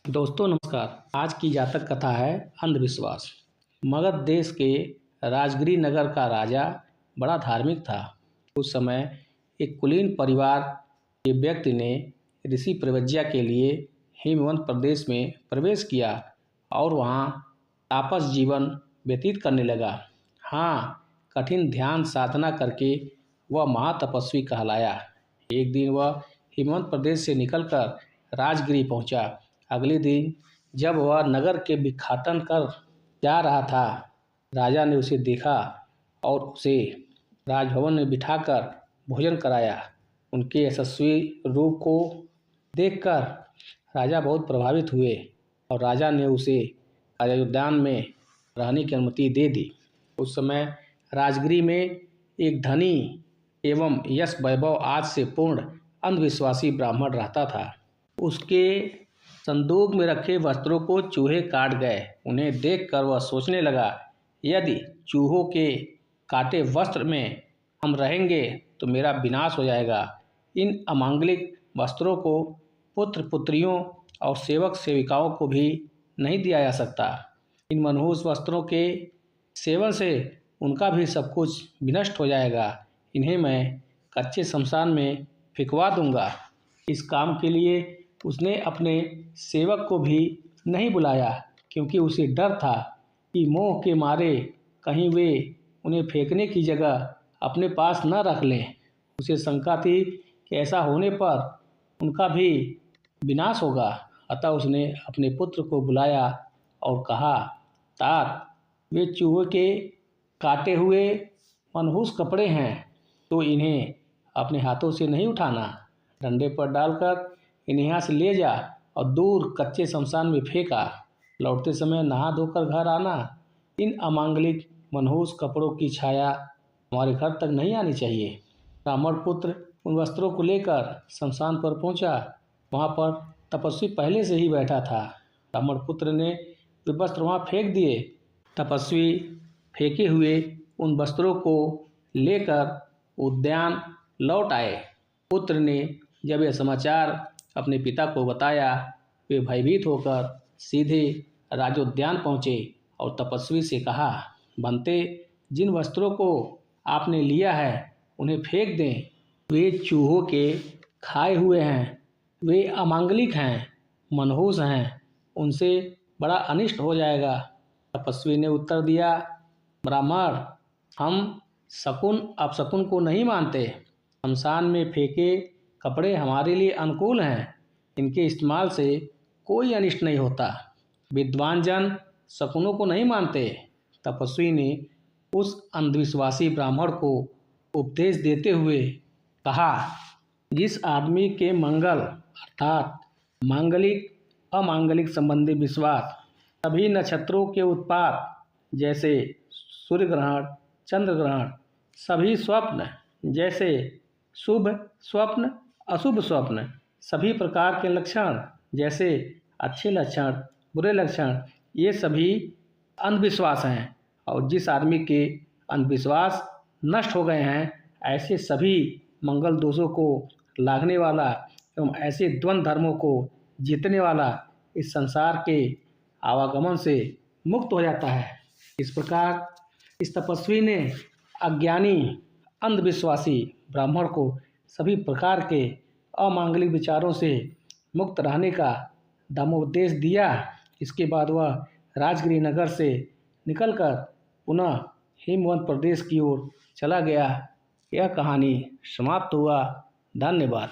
दोस्तों नमस्कार। आज की जातक कथा है अंधविश्वास। मगध देश के राजगिरी नगर का राजा बड़ा धार्मिक था। उस समय एक कुलीन परिवार के व्यक्ति ने ऋषि प्रव्रज्या के लिए हिमवंत प्रदेश में प्रवेश किया और वहाँ तापस जीवन व्यतीत करने लगा। कठिन ध्यान साधना करके वह महातपस्वी कहलाया। एक दिन वह हिमवंत प्रदेश से निकलकर राजगिरी पहुंचा। अगले दिन जब वह नगर के भिक्षाटन कर जा रहा था, राजा ने उसे देखा और उसे राजभवन में बिठाकर भोजन कराया। उनके यशस्वी रूप को देखकर राजा बहुत प्रभावित हुए और राजा ने उसे राजोद्यान में रहने की अनुमति दे दी। उस समय राजगिरी में एक धनी एवं यश वैभव आज से पूर्ण अंधविश्वासी ब्राह्मण रहता था। उसके संदूक में रखे वस्त्रों को चूहे काट गए। उन्हें देखकर वह सोचने लगा, यदि चूहों के काटे वस्त्र में हम रहेंगे तो मेरा विनाश हो जाएगा। इन अमांगलिक वस्त्रों को पुत्र पुत्रियों और सेवक सेविकाओं को भी नहीं दिया जा सकता। इन मनहूस वस्त्रों के सेवन से उनका भी सब कुछ विनष्ट हो जाएगा। इन्हें मैं कच्चे शमशान में फेंकवा दूंगा। इस काम के लिए उसने अपने सेवक को भी नहीं बुलाया, क्योंकि उसे डर था कि मोह के मारे कहीं वे उन्हें फेंकने की जगह अपने पास न रख लें। उसे शंका थी कि ऐसा होने पर उनका भी विनाश होगा। अतः उसने अपने पुत्र को बुलाया और कहा, तात, वे चूहे के काटे हुए मनहूस कपड़े हैं, तो इन्हें अपने हाथों से नहीं उठाना। डंडे पर डालकर इन्हें यहाँ से ले जा और दूर कच्चे शमशान में फेंका। लौटते समय नहा धोकर घर आना। इन अमांगलिक मनहूस कपड़ों की छाया हमारे घर तक नहीं आनी चाहिए। ब्राह्मण पुत्र उन वस्त्रों को लेकर शमशान पर पहुंचा। वहाँ पर तपस्वी पहले से ही बैठा था। ब्राह्मण पुत्र ने वे वस्त्र वहाँ फेंक दिए। तपस्वी फेंके हुए उन वस्त्रों को लेकर उद्यान लौट आए। पुत्र ने जब यह समाचार अपने पिता को बताया, वे भयभीत होकर सीधे राजोद्यान पहुँचे और तपस्वी से कहा, बनते, जिन वस्त्रों को आपने लिया है उन्हें फेंक दें। वे चूहों के खाए हुए हैं, वे अमांगलिक हैं, मनहूस हैं, उनसे बड़ा अनिष्ट हो जाएगा। तपस्वी ने उत्तर दिया, ब्राह्मण, हम शकुन अपशकुन को नहीं मानते। शमशान में फेंके कपड़े हमारे लिए अनुकूल हैं। इनके इस्तेमाल से कोई अनिष्ट नहीं होता। विद्वान जन शकुनों को नहीं मानते। तपस्वी ने उस अंधविश्वासी ब्राह्मण को उपदेश देते हुए कहा, जिस आदमी के मंगल अर्थात मांगलिक अमांगलिक संबंधी विश्वास, सभी नक्षत्रों के उत्पात जैसे सूर्य ग्रहण, चंद्र ग्रहण, सभी स्वप्न जैसे शुभ स्वप्न, अशुभ स्वप्न, सभी प्रकार के लक्षण जैसे अच्छे लक्षण, बुरे लक्षण, ये सभी अंधविश्वास हैं। और जिस आदमी के अंधविश्वास नष्ट हो गए हैं, ऐसे सभी मंगल दोषों को लांघने वाला एवं ऐसे द्वंद्व धर्मों को जीतने वाला इस संसार के आवागमन से मुक्त हो जाता है। इस प्रकार इस तपस्वी ने अज्ञानी अंधविश्वासी ब्राह्मण को सभी प्रकार के अमांगलिक विचारों से मुक्त रहने का दमोपदेश दिया। इसके बाद वह राजगिरी नगर से निकलकर पुनः हिमवंत प्रदेश की ओर चला गया। यह कहानी समाप्त हुआ। धन्यवाद।